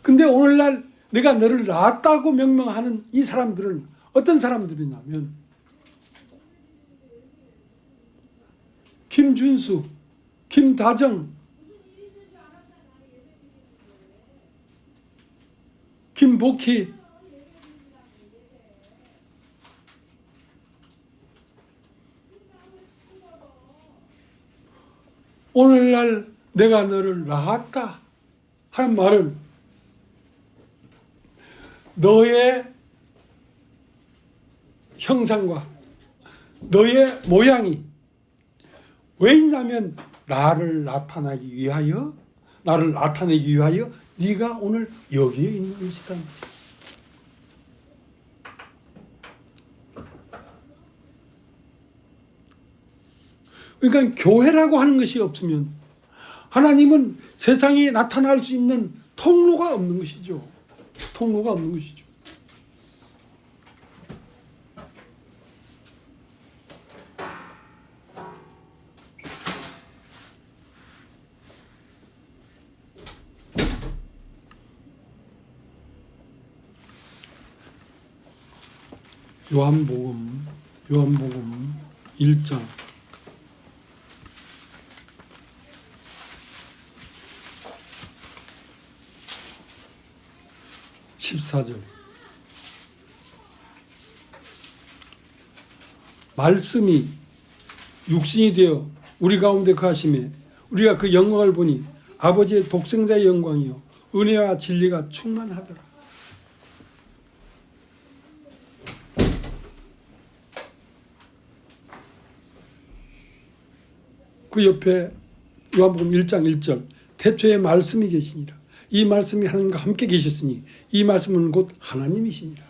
근데 오늘날 내가 너를 낳았다고 명명하는 이 사람들은 어떤 사람들이냐면 김준수, 김다정, 김복희, 오늘날 내가 너를 낳았다 하는 말은 너의 형상과 너의 모양이 왜 있냐면 나를 나타내기 위하여 네가 오늘 여기에 있는 것이다. 그러니까 교회라고 하는 것이 없으면 하나님은 세상에 나타날 수 있는 통로가 없는 것이죠. 통로가 없는 것이죠. 요한복음 1장 14절 말씀이 육신이 되어 우리 가운데 거하심에 우리가 그 영광을 보니 아버지의 독생자의 영광이요 은혜와 진리가 충만하더라. 그 옆에 요한복음 1장 1절 태초에 말씀이 계시니라. 이 말씀이 하나님과 함께 계셨으니 이 말씀은 곧 하나님이시니라.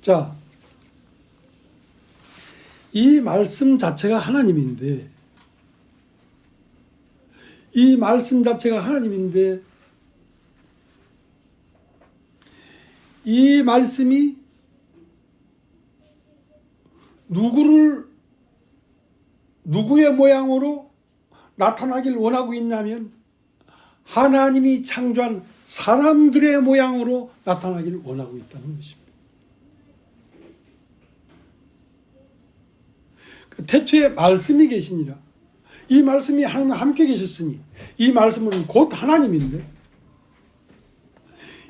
자, 이 말씀 자체가 하나님인데 이 말씀 자체가 하나님인데 이 말씀이 누구의 모양으로 나타나길 원하고 있냐면 하나님이 창조한 사람들의 모양으로 나타나기를 원하고 있다는 것입니다. 태초에 말씀이 계시니라. 이 말씀이 하나님과 함께 계셨으니 이 말씀은 곧 하나님인데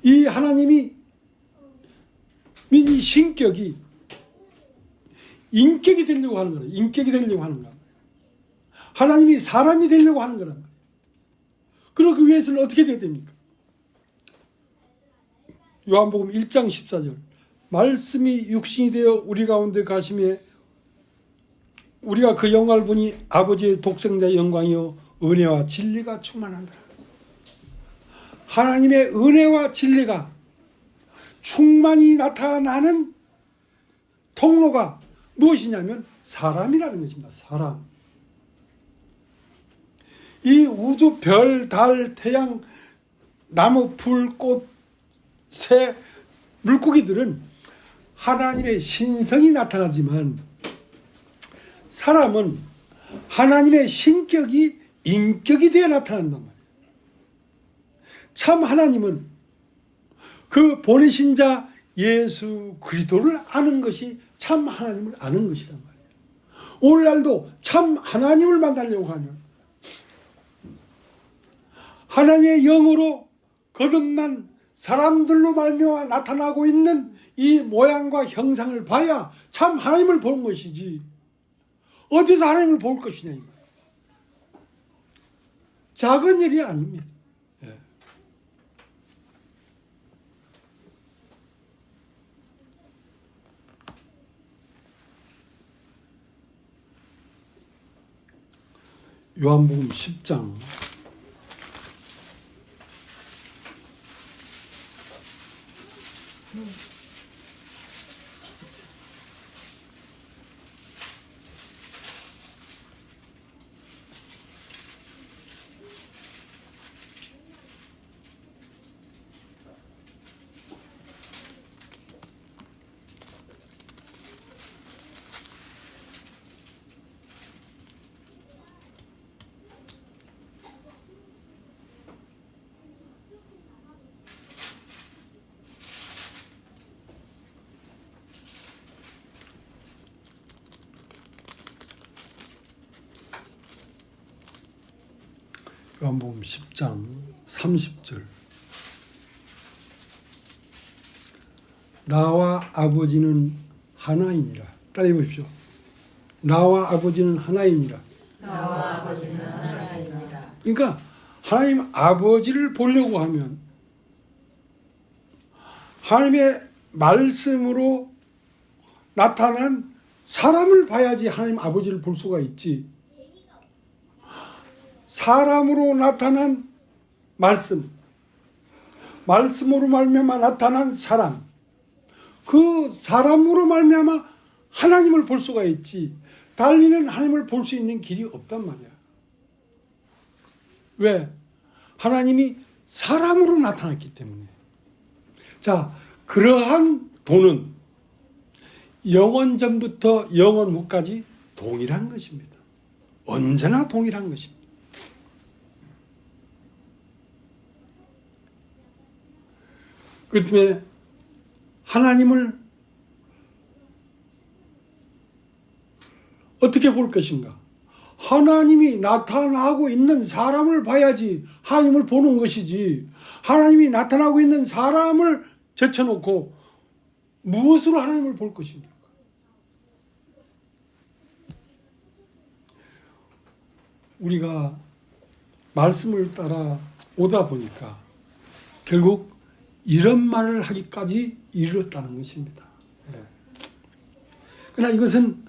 이 하나님이 이 신격이 인격이 되려고 하는 거예요. 인격이 되려고 하는 거예요. 하나님이 사람이 되려고 하는 거란 말이에요. 그러기 위해서는 어떻게 돼야 됩니까? 요한복음 1장 14절 말씀이 육신이 되어 우리 가운데 가심에 우리가 그 영광을 보니 아버지의 독생자의 영광이요 은혜와 진리가 충만하더라. 하나님의 은혜와 진리가 충만히 나타나는 통로가 무엇이냐면 사람이라는 것입니다. 사람. 이 우주 별, 달, 태양, 나무, 풀, 꽃, 새, 물고기들은 하나님의 신성이 나타나지만 사람은 하나님의 신격이 인격이 되어 나타난단 말이에요. 참 하나님은 그 보내신 자 예수 그리스도를 아는 것이 참 하나님을 아는 것이란 말이에요. 오늘날도 참 하나님을 만나려고 하면 하나님의 영으로 거듭난 사람들로 말미암아 나타나고 있는 이 모양과 형상을 봐야 참 하나님을 보는 것이지 어디서 하나님을 볼 것이냐 이 말이에요. 작은 일이 아닙니다. 예. 요한복음 10장 요한복음 10장 30절. 나와 아버지는 하나이니라. 따라해 보십시오. 나와 아버지는 하나이니라. 나와 아버지는 하나이니라. 그러니까 하나님 아버지를 보려고 하면 하나님의 말씀으로 나타난 사람을 봐야지 하나님 아버지를 볼 수가 있지. 사람으로 나타난 말씀, 말씀으로 말미암아 나타난 사람, 그 사람으로 말미암아 하나님을 볼 수가 있지. 달리는 하나님을 볼 수 있는 길이 없단 말이야. 왜? 하나님이 사람으로 나타났기 때문에. 자, 그러한 도는 영원 전부터 영원 후까지 동일한 것입니다. 언제나 동일한 것입니다. 그렇기 때문에 하나님을 어떻게 볼 것인가? 하나님이 나타나고 있는 사람을 봐야지 하나님을 보는 것이지, 하나님이 나타나고 있는 사람을 제쳐놓고 무엇으로 하나님을 볼 것입니까? 우리가 말씀을 따라 오다 보니까 결국 이런 말을 하기까지 이르렀다는 것입니다. 그러나 이것은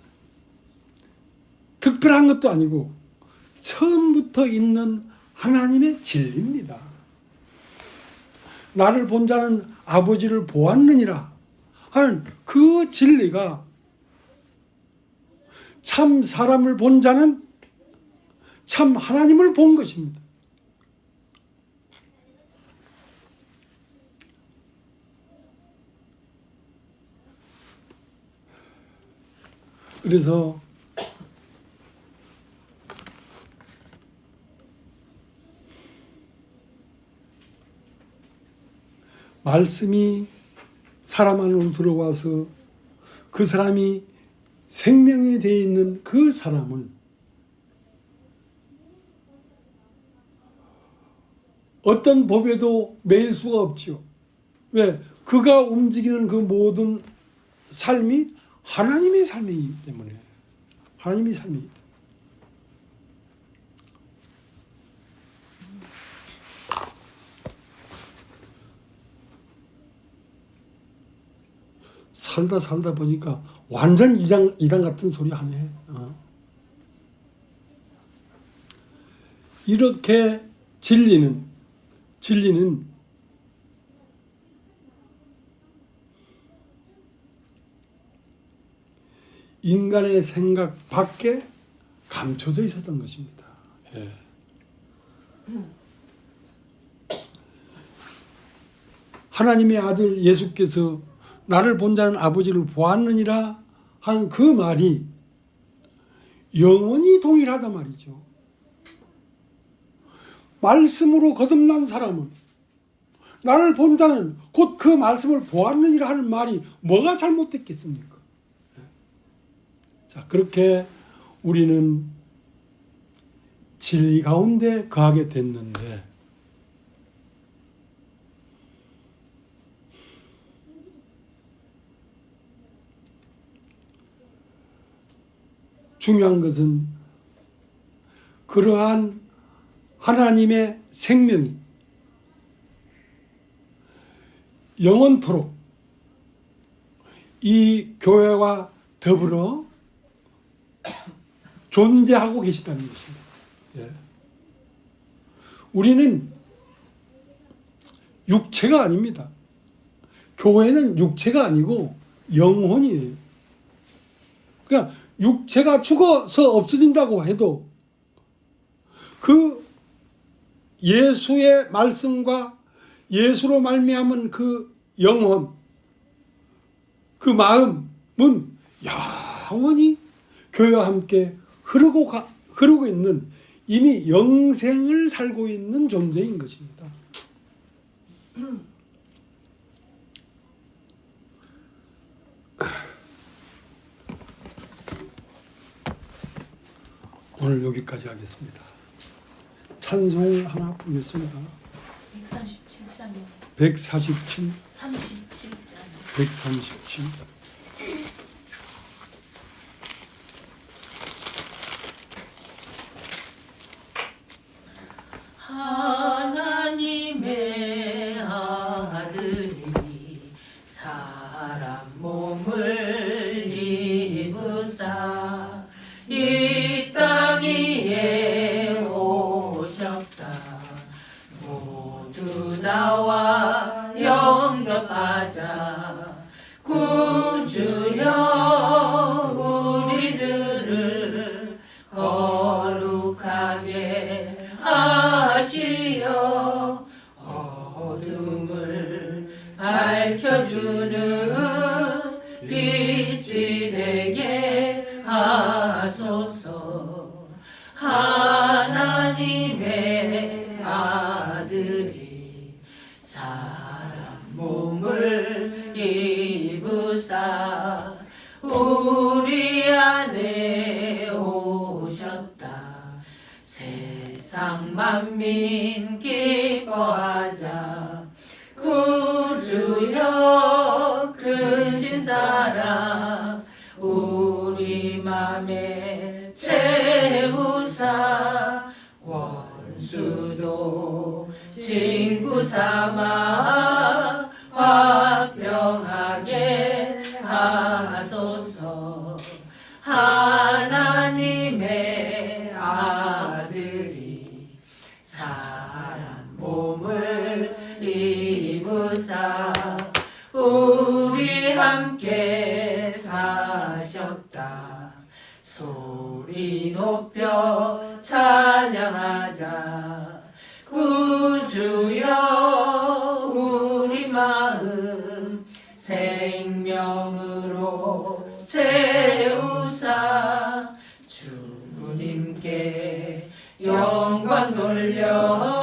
특별한 것도 아니고 처음부터 있는 하나님의 진리입니다. 나를 본 자는 아버지를 보았느니라 하는 그 진리가 참 사람을 본 자는 참 하나님을 본 것입니다. 그래서 말씀이 사람 안으로 들어와서 그 사람이 생명이 되어 있는 그 사람은 어떤 법에도 매일 수가 없지요. 왜? 그가 움직이는 그 모든 삶이 하나님의 삶이기 때문에. 하나님의 삶이기 때문에. 살다 보니까 완전 이단 같은 소리 하네. 이렇게 진리는 인간의 생각 밖에 감춰져 있었던 것입니다. 예. 하나님의 아들 예수께서 나를 본 자는 아버지를 보았느니라 하는 그 말이 영원히 동일하단 말이죠. 말씀으로 거듭난 사람은, 나를 본 자는 곧 그 말씀을 보았느니라 하는 말이 뭐가 잘못됐겠습니까? 자, 그렇게 우리는 진리 가운데 거하게 됐는데, 중요한 것은 그러한 하나님의 생명이 영원토록 이 교회와 더불어 존재하고 계시다는 것입니다. 예. 우리는 육체가 아닙니다. 교회는 육체가 아니고 영혼이에요. 그러니까 육체가 죽어서 없어진다고 해도 그 예수의 말씀과 예수로 말미암은 그 영혼, 그 마음은 영원히 교회와 함께 흐르고 있는, 이미 영생을 살고 있는 존재인 것입니다. 오늘 여기까지 하겠습니다. 찬송을 하나 부르겠습니다. 137장이요. 147, 37장. 137. 하나님의 아들이 사람 몸을 입으사 이 땅 위에 오셨다. 모두 나와 영접하자. 구주여 우리들을 거룩하게 하시어 어둠을 밝혀주는 빛이 되게 하소서. 하나님의 아들이 사람 몸을 입으사 우리 안에 오셨다. 세상 만민 기뻐하자. 구주여 크신 사랑 우리 맘에 채우사 원수도 친구 삼아 화평하게 하소서. 하나님의 아들이 사람 몸을 입으사 우리 함께 사셨다. 소리 높여 찬양하자. 구주여 우리 마음 생명으로 채우사 주님께 영광 돌려